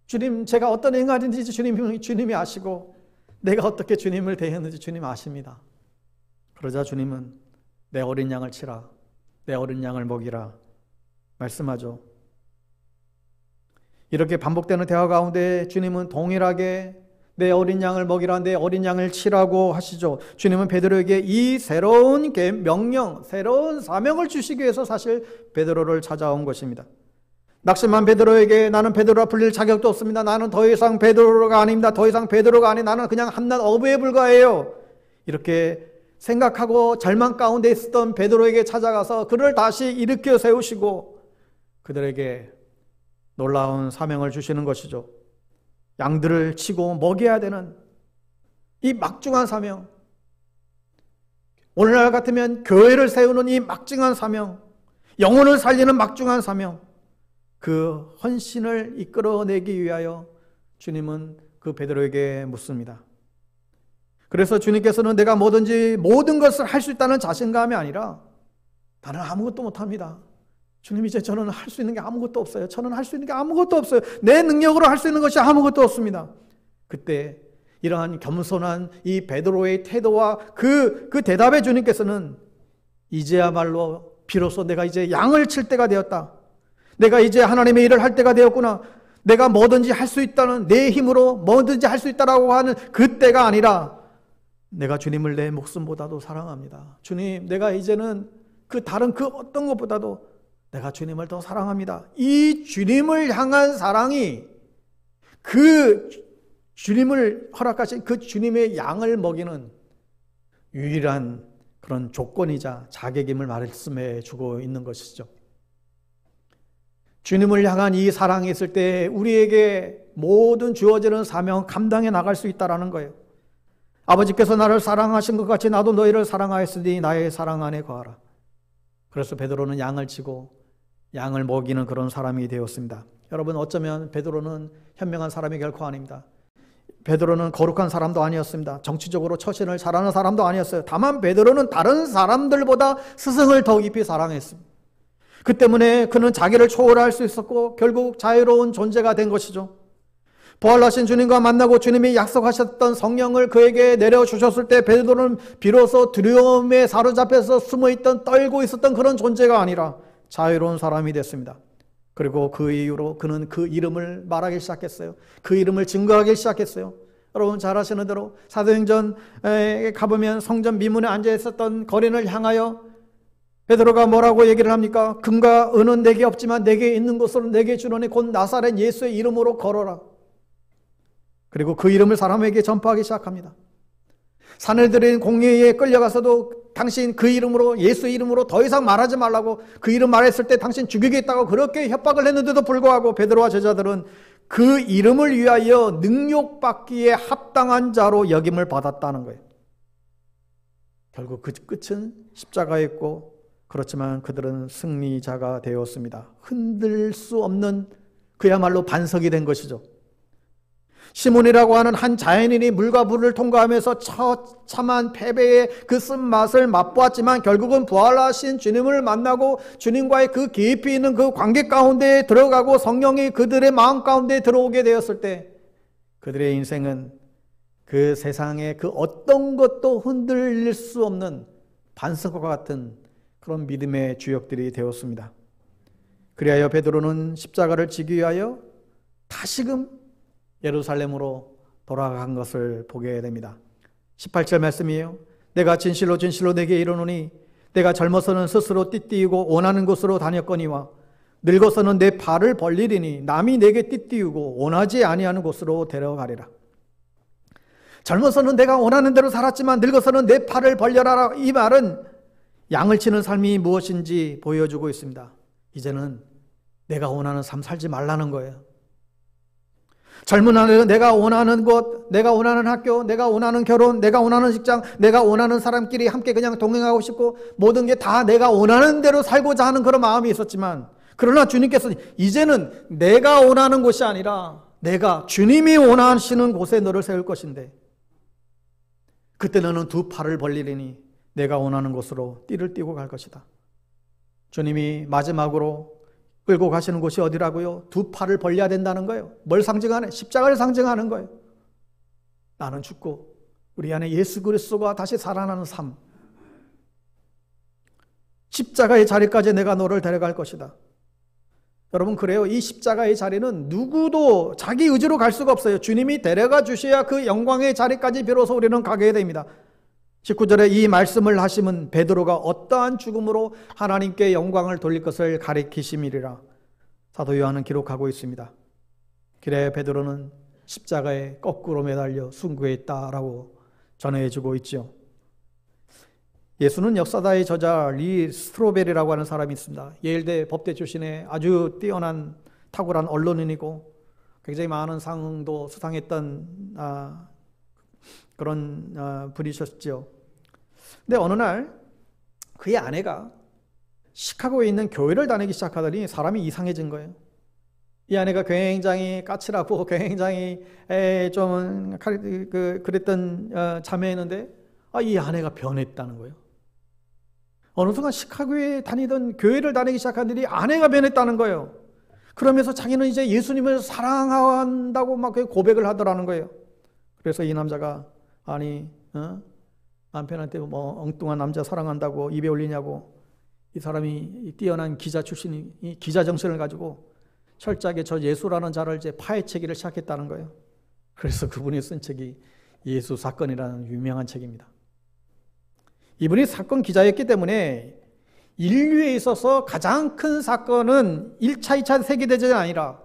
S1: 주님, 제가 어떤 인간인지 주님이 아시고 내가 어떻게 주님을 대했는지 주님 아십니다. 그러자 주님은 내 어린 양을 치라, 내 어린 양을 먹이라 말씀하죠. 이렇게 반복되는 대화 가운데 주님은 동일하게 내 어린 양을 먹이라, 내 어린 양을 치라고 하시죠. 주님은 베드로에게 이 새로운 명령, 새로운 사명을 주시기 위해서 사실 베드로를 찾아온 것입니다. 낙심한 베드로에게 나는 베드로라 불릴 자격도 없습니다. 나는 더 이상 베드로가 아닙니다. 더 이상 베드로가 아니, 나는 그냥 한낱 어부에 불과해요. 이렇게 생각하고 절망 가운데 있었던 베드로에게 찾아가서 그를 다시 일으켜 세우시고 그들에게 놀라운 사명을 주시는 것이죠. 양들을 치고 먹여야 되는 이 막중한 사명, 오늘날 같으면 교회를 세우는 이 막중한 사명, 영혼을 살리는 막중한 사명, 그 헌신을 이끌어내기 위하여 주님은 그 베드로에게 묻습니다. 그래서 주님께서는 내가 뭐든지 모든 것을 할 수 있다는 자신감이 아니라 나는 아무것도 못합니다. 주님, 이제 저는 할 수 있는 게 아무것도 없어요. 저는 할 수 있는 게 아무것도 없어요. 내 능력으로 할 수 있는 것이 아무것도 없습니다. 그때 이러한 겸손한 이 베드로의 태도와 그 대답에 주님께서는 이제야말로 비로소 내가 이제 양을 칠 때가 되었다. 내가 이제 하나님의 일을 할 때가 되었구나. 내가 뭐든지 할 수 있다는, 내 힘으로 뭐든지 할 수 있다라고 하는 그때가 아니라 내가 주님을 내 목숨보다도 사랑합니다. 주님, 내가 이제는 다른 어떤 것보다도 내가 주님을 더 사랑합니다. 이 주님을 향한 사랑이 그 주님을 허락하신 그 주님의 양을 먹이는 유일한 그런 조건이자 자격임을 말씀해 주고 있는 것이죠. 주님을 향한 이 사랑이 있을 때 우리에게 모든 주어지는 사명을 감당해 나갈 수 있다는 거예요. 아버지께서 나를 사랑하신 것 같이 나도 너희를 사랑하였으니 나의 사랑 안에 거하라. 그래서 베드로는 양을 치고 양을 먹이는 그런 사람이 되었습니다. 여러분, 어쩌면 베드로는 현명한 사람이 결코 아닙니다. 베드로는 거룩한 사람도 아니었습니다. 정치적으로 처신을 잘하는 사람도 아니었어요. 다만 베드로는 다른 사람들보다 스승을 더 깊이 사랑했습니다. 그 때문에 그는 자기를 초월할 수 있었고 결국 자유로운 존재가 된 것이죠. 부활하신 주님과 만나고 주님이 약속하셨던 성령을 그에게 내려주셨을 때 베드로는 비로소 두려움에 사로잡혀서 숨어있던, 떨고 있었던 그런 존재가 아니라 자유로운 사람이 됐습니다. 그리고 그 이후로 그는 그 이름을 말하기 시작했어요. 그 이름을 증거하기 시작했어요. 여러분 잘 아시는 대로 사도행전에 가보면 성전 미문에 앉아 있었던 거린을 향하여 베드로가 뭐라고 얘기를 합니까? 금과 은은 내게 없지만 내게 있는 것으로 내게 주노니 곧 나사렛 예수의 이름으로 걸어라. 그리고 그 이름을 사람에게 전파하기 시작합니다. 사내들인 공회에 끌려가서도 당신 그 이름으로, 예수 이름으로 더 이상 말하지 말라고, 그 이름 말했을 때 당신 죽이겠다고 그렇게 협박을 했는데도 불구하고 베드로와 제자들은 그 이름을 위하여 능욕받기에 합당한 자로 여김을 받았다는 거예요. 결국 그 끝은 십자가였고, 그렇지만 그들은 승리자가 되었습니다. 흔들 수 없는 그야말로 반석이 된 것이죠. 시몬이라고 하는 한 자연인이 물과 불을 통과하면서 처참한 패배의 그 쓴맛을 맛보았지만 결국은 부활하신 주님을 만나고 주님과의 그 깊이 있는 그 관계 가운데에 들어가고 성령이 그들의 마음 가운데 들어오게 되었을 때 그들의 인생은 그 세상의 그 어떤 것도 흔들릴 수 없는 반석과 같은 그런 믿음의 주역들이 되었습니다. 그리하여 베드로는 십자가를 지기 위하여 다시금 예루살렘으로 돌아간 것을 보게 됩니다. 18절 말씀이에요. 내가 진실로 진실로 내게 이르노니 내가 젊어서는 스스로 띠띠우고 원하는 곳으로 다녔거니와 늙어서는 내 팔을 벌리리니 남이 내게 띠띠우고 원하지 아니하는 곳으로 데려가리라. 젊어서는 내가 원하는 대로 살았지만 늙어서는 내 팔을 벌려라. 이 말은 양을 치는 삶이 무엇인지 보여주고 있습니다. 이제는 내가 원하는 삶 살지 말라는 거예요. 젊은 날에는 내가 원하는 곳, 내가 원하는 학교, 내가 원하는 결혼, 내가 원하는 직장, 내가 원하는 사람끼리 함께 그냥 동행하고 싶고 모든 게 다 내가 원하는 대로 살고자 하는 그런 마음이 있었지만 그러나 주님께서 이제는 내가 원하는 곳이 아니라 내가 주님이 원하시는 곳에 너를 세울 것인데 그때 너는 두 팔을 벌리리니 내가 원하는 곳으로 띠를 띠고 갈 것이다. 주님이 마지막으로 끌고 가시는 곳이 어디라고요? 두 팔을 벌려야 된다는 거예요. 뭘 상징하네? 십자가를 상징하는 거예요. 나는 죽고 우리 안에 예수 그리스도가 다시 살아나는 삶. 십자가의 자리까지 내가 너를 데려갈 것이다. 여러분, 그래요. 이 십자가의 자리는 누구도 자기 의지로 갈 수가 없어요. 주님이 데려가 주셔야 그 영광의 자리까지 비로소 우리는 가게 됩니다. 19절에 이 말씀을 하시면 베드로가 어떠한 죽음으로 하나님께 영광을 돌릴 것을 가리키심이리라. 사도 요한은 기록하고 있습니다. 그래 베드로는 십자가에 거꾸로 매달려 순교했다라고 전해주고 있죠. 예수는 역사다의 저자 리 스트로베리라고 하는 사람이 있습니다. 예일대 법대 출신의 아주 뛰어난 탁월한 언론인이고 굉장히 많은 상도 수상했던 그런 분이셨죠. 근데 어느 날 그의 아내가 시카고에 있는 교회를 다니기 시작하더니 사람이 이상해진 거예요. 이 아내가 굉장히 까칠하고 굉장히 좀 그랬던 자매였는데 이 아내가 변했다는 거예요. 어느 순간 시카고에 다니던 교회를 다니기 시작하더니 아내가 변했다는 거예요. 그러면서 자기는 이제 예수님을 사랑한다고 막 고백을 하더라는 거예요. 그래서 이 남자가 남편한테 뭐 엉뚱한 남자 사랑한다고 입에 올리냐고, 이 사람이 뛰어난 기자 출신이 기자 정신을 가지고 철저하게 저 예수라는 자를 이제 파헤치기를 시작했다는 거예요. 그래서 그분이 쓴 책이 예수 사건이라는 유명한 책입니다. 이분이 사건 기자였기 때문에 인류에 있어서 가장 큰 사건은 1차, 2차 세계대전이 아니라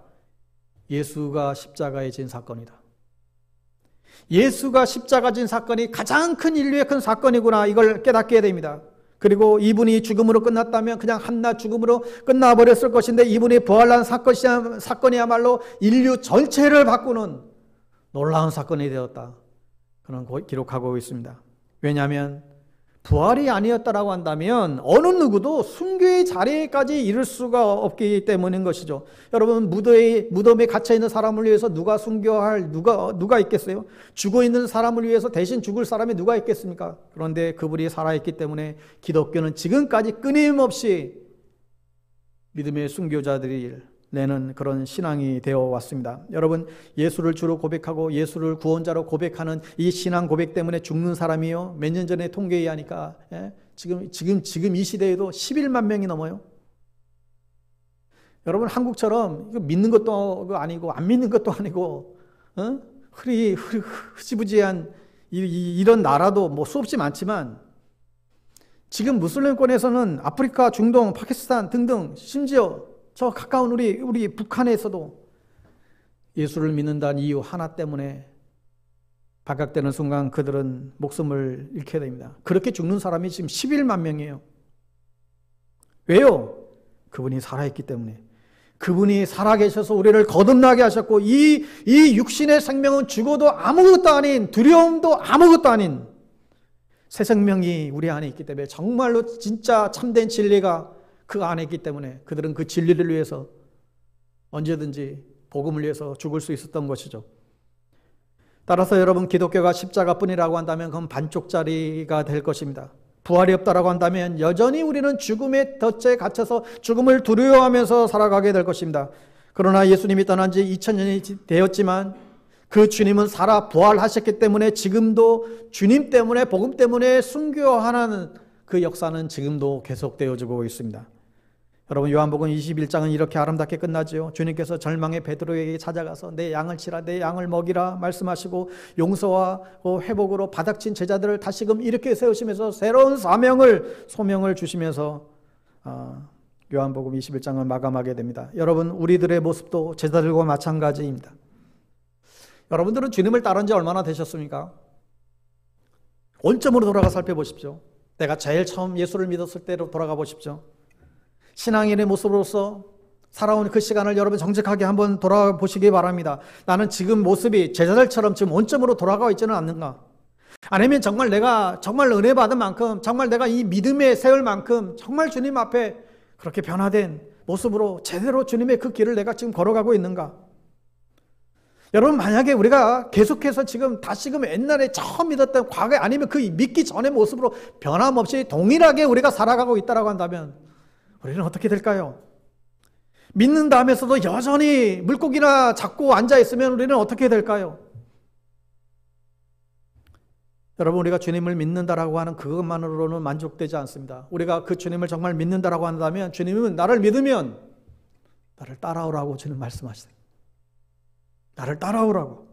S1: 예수가 십자가에 진 사건이다. 예수가 십자가 진 사건이 가장 큰 인류의 큰 사건이구나, 이걸 깨닫게 됩니다. 그리고 이분이 죽음으로 끝났다면 그냥 한낱 죽음으로 끝나버렸을 것인데 이분이 부활한 사건이야말로 인류 전체를 바꾸는 놀라운 사건이 되었다. 그런 기록하고 있습니다. 왜냐하면 부활이 아니었다라고 한다면 어느 누구도 순교의 자리까지 이룰 수가 없기 때문인 것이죠. 여러분, 무덤에 갇혀 있는 사람을 위해서 누가 순교할 누가 있겠어요? 죽어 있는 사람을 위해서 대신 죽을 사람이 누가 있겠습니까? 그런데 그분이 살아있기 때문에 기독교는 지금까지 끊임없이 믿음의 순교자들이 내는 그런 신앙이 되어 왔습니다. 여러분, 예수를 주로 고백하고 예수를 구원자로 고백하는 이 신앙 고백 때문에 죽는 사람이요, 몇 년 전에 통계에 하니까 지금 이 시대에도 11만 명이 넘어요. 여러분, 한국처럼 이거 믿는 것도 아니고 안 믿는 것도 아니고 흐지부지한 이런 나라도 뭐 수없이 많지만, 지금 무슬림권에서는 아프리카, 중동, 파키스탄 등등, 심지어 저 가까운 우리 북한에서도 예수를 믿는다는 이유 하나 때문에 발각되는 순간 그들은 목숨을 잃게 됩니다. 그렇게 죽는 사람이 지금 11만 명이에요. 왜요? 그분이 살아있기 때문에. 그분이 살아계셔서 우리를 거듭나게 하셨고, 이 육신의 생명은 죽어도 아무것도 아닌, 두려움도 아무것도 아닌 새 생명이 우리 안에 있기 때문에, 정말로 진짜 참된 진리가 그 안에 있기 때문에 그들은 그 진리를 위해서 언제든지 복음을 위해서 죽을 수 있었던 것이죠. 따라서 여러분, 기독교가 십자가뿐이라고 한다면 그건 반쪽짜리가 될 것입니다. 부활이 없다라고 한다면 여전히 우리는 죽음의 덫에 갇혀서 죽음을 두려워하면서 살아가게 될 것입니다. 그러나 예수님이 떠난 지 2000년이 되었지만 그 주님은 살아 부활하셨기 때문에 지금도 주님 때문에, 복음 때문에 순교하는 그 역사는 지금도 계속되어지고 있습니다. 여러분, 요한복음 21장은 이렇게 아름답게 끝나죠. 주님께서 절망의 베드로에게 찾아가서 내 양을 치라, 내 양을 먹이라 말씀하시고 용서와 회복으로 바닥친 제자들을 다시금 이렇게 세우시면서 새로운 소명을 주시면서 요한복음 21장을 마감하게 됩니다. 여러분, 우리들의 모습도 제자들과 마찬가지입니다. 여러분들은 주님을 따른 지 얼마나 되셨습니까? 원점으로 돌아가 살펴보십시오. 내가 제일 처음 예수를 믿었을 때로 돌아가 보십시오. 신앙인의 모습으로서 살아온 그 시간을 여러분 정직하게 한번 돌아보시기 바랍니다. 나는 지금 모습이 제자들처럼 지금 원점으로 돌아가고 있지는 않는가? 아니면 정말 내가 정말 은혜 받은 만큼, 정말 내가 이 믿음에 세울 만큼 정말 주님 앞에 그렇게 변화된 모습으로 제대로 주님의 그 길을 내가 지금 걸어가고 있는가? 여러분, 만약에 우리가 계속해서 다시금 옛날에 처음 믿었던 과거에, 아니면 그 믿기 전의 모습으로 변함없이 동일하게 우리가 살아가고 있다고 한다면 우리는 어떻게 될까요? 믿는다 하면서도 여전히 물고기나 잡고 앉아있으면 우리는 어떻게 될까요? 여러분, 우리가 주님을 믿는다라고 하는 그것만으로는 만족되지 않습니다. 우리가 그 주님을 정말 믿는다라고 한다면 주님은 나를 믿으면 나를 따라오라고 주님 말씀하시죠. 나를 따라오라고.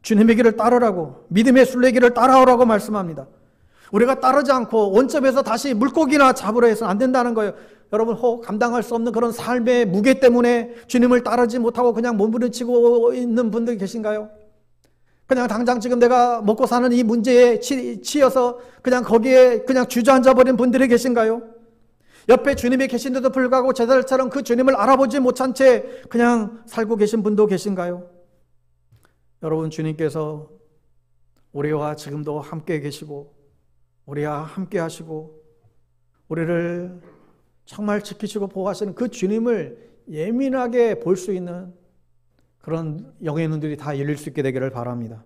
S1: 주님의 길을 따르라고. 믿음의 순례길을 따라오라고 말씀합니다. 우리가 따르지 않고 원점에서 다시 물고기나 잡으려 해서는 안 된다는 거예요. 여러분, 감당할 수 없는 그런 삶의 무게 때문에 주님을 따르지 못하고 그냥 몸부림치고 있는 분들 계신가요? 그냥 당장 지금 내가 먹고 사는 이 문제에 치여서 그냥 거기에 그냥 주저앉아 버린 분들이 계신가요? 옆에 주님이 계신데도 불구하고 제자들처럼 그 주님을 알아보지 못한 채 그냥 살고 계신 분도 계신가요? 여러분, 주님께서 우리와 지금도 함께 계시고 우리와 함께 하시고 우리를 정말 지키시고 보호하시는 그 주님을 예민하게 볼 수 있는 그런 영의 눈들이 다 열릴 수 있게 되기를 바랍니다.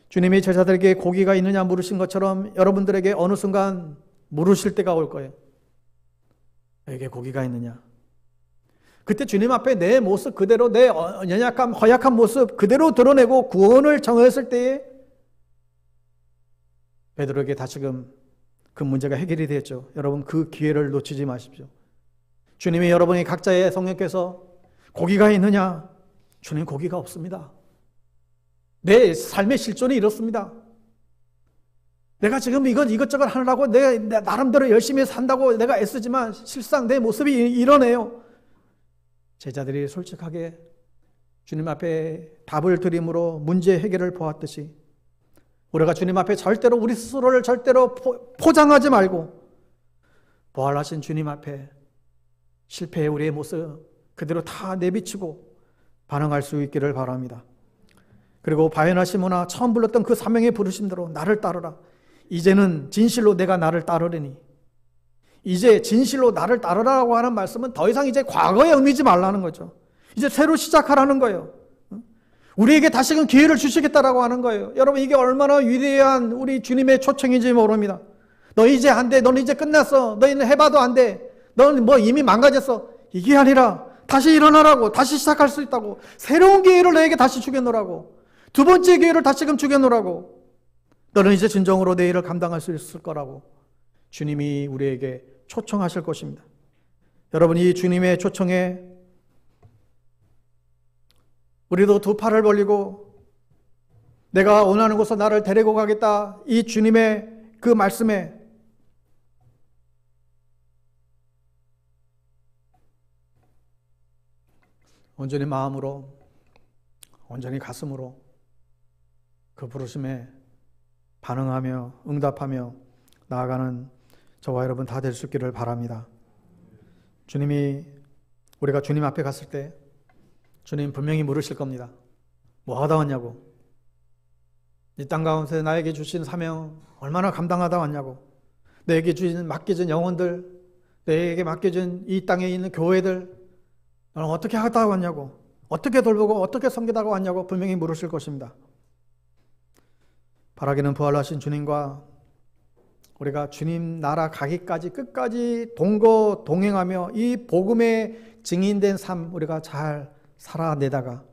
S1: 주님이 제자들에게 고기가 있느냐 물으신 것처럼 여러분들에게 어느 순간 물으실 때가 올 거예요. 너에게 고기가 있느냐? 그때 주님 앞에 내 모습 그대로, 내 연약함, 허약한 모습 그대로 드러내고 구원을 정했을 때에 베드로에게 다시금 그 문제가 해결이 됐죠. 여러분, 그 기회를 놓치지 마십시오. 주님이 여러분이 각자의 성령께서 고기가 있느냐? 주님, 고기가 없습니다. 내 삶의 실존이 이렇습니다. 내가 지금 이것저것 하느라고 내 나름대로 열심히 산다고 내가 애쓰지만 실상 내 모습이 이러네요. 제자들이 솔직하게 주님 앞에 답을 드림으로 문제 해결을 보았듯이 우리가 주님 앞에 절대로 우리 스스로를 절대로 포장하지 말고 부활하신 주님 앞에 실패의 우리의 모습 그대로 다 내비치고 반응할 수 있기를 바랍니다. 그리고 바요나 시모나 처음 불렀던 그 사명의 부르심대로 나를 따르라. 이제는 진실로 내가 나를 따르리니. 이제 진실로 나를 따르라고 하는 말씀은 더 이상 이제 과거에 얽매이지 말라는 거죠. 이제 새로 시작하라는 거예요. 우리에게 다시금 기회를 주시겠다라고 하는 거예요. 여러분, 이게 얼마나 위대한 우리 주님의 초청인지 모릅니다. 너 이제 안 돼. 너는 이제 끝났어. 너희는 해봐도 안 돼. 너는 뭐 이미 망가졌어. 이게 아니라 다시 일어나라고. 다시 시작할 수 있다고. 새로운 기회를 너에게 다시 주겠노라고. 두 번째 기회를 다시금 주겠노라고. 너는 이제 진정으로 내 일을 감당할 수 있을 거라고 주님이 우리에게 초청하실 것입니다. 여러분, 이 주님의 초청에 우리도 두 팔을 벌리고 내가 원하는 곳으로 나를 데리고 가겠다. 이 주님의 그 말씀에 온전히 마음으로, 온전히 가슴으로 그 부르심에 반응하며 응답하며 나아가는 저와 여러분 다 될 수 있기를 바랍니다. 주님이 우리가 주님 앞에 갔을 때 주님 분명히 물으실 겁니다. 뭐 하다 왔냐고. 이 땅 가운데 나에게 주신 사명 얼마나 감당하다 왔냐고. 내게 맡겨진 영혼들, 내게 맡겨진 이 땅에 있는 교회들 너는 어떻게 하다 왔냐고. 어떻게 돌보고 어떻게 섬기다가 왔냐고 분명히 물으실 것입니다. 바라기는 부활하신 주님과 우리가 주님 나라 가기까지 끝까지 동행하며 이 복음의 증인된 삶 우리가 잘 살아내다가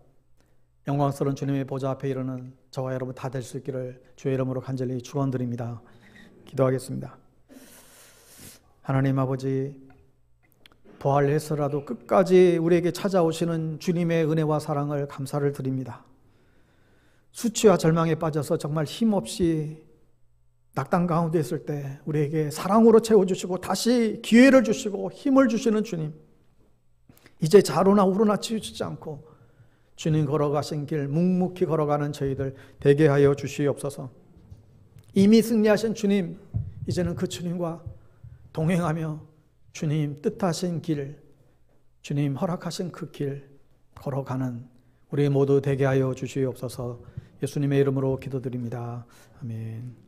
S1: 영광스러운 주님의 보좌 앞에 이르는 저와 여러분 다 될 수 있기를 주의 이름으로 간절히 축원드립니다. 기도하겠습니다. 하나님 아버지, 부활해서라도 끝까지 우리에게 찾아오시는 주님의 은혜와 사랑을 감사를 드립니다. 수치와 절망에 빠져서 정말 힘없이 낙담 가운데 있을 때 우리에게 사랑으로 채워주시고 다시 기회를 주시고 힘을 주시는 주님, 이제 좌로나 우로나 치우치지 않고 주님 걸어가신 길 묵묵히 걸어가는 저희들 되게 하여 주시옵소서. 이미 승리하신 주님, 이제는 그 주님과 동행하며 주님 뜻하신 길, 주님 허락하신 그 길 걸어가는 우리 모두 되게 하여 주시옵소서. 예수님의 이름으로 기도드립니다. 아멘.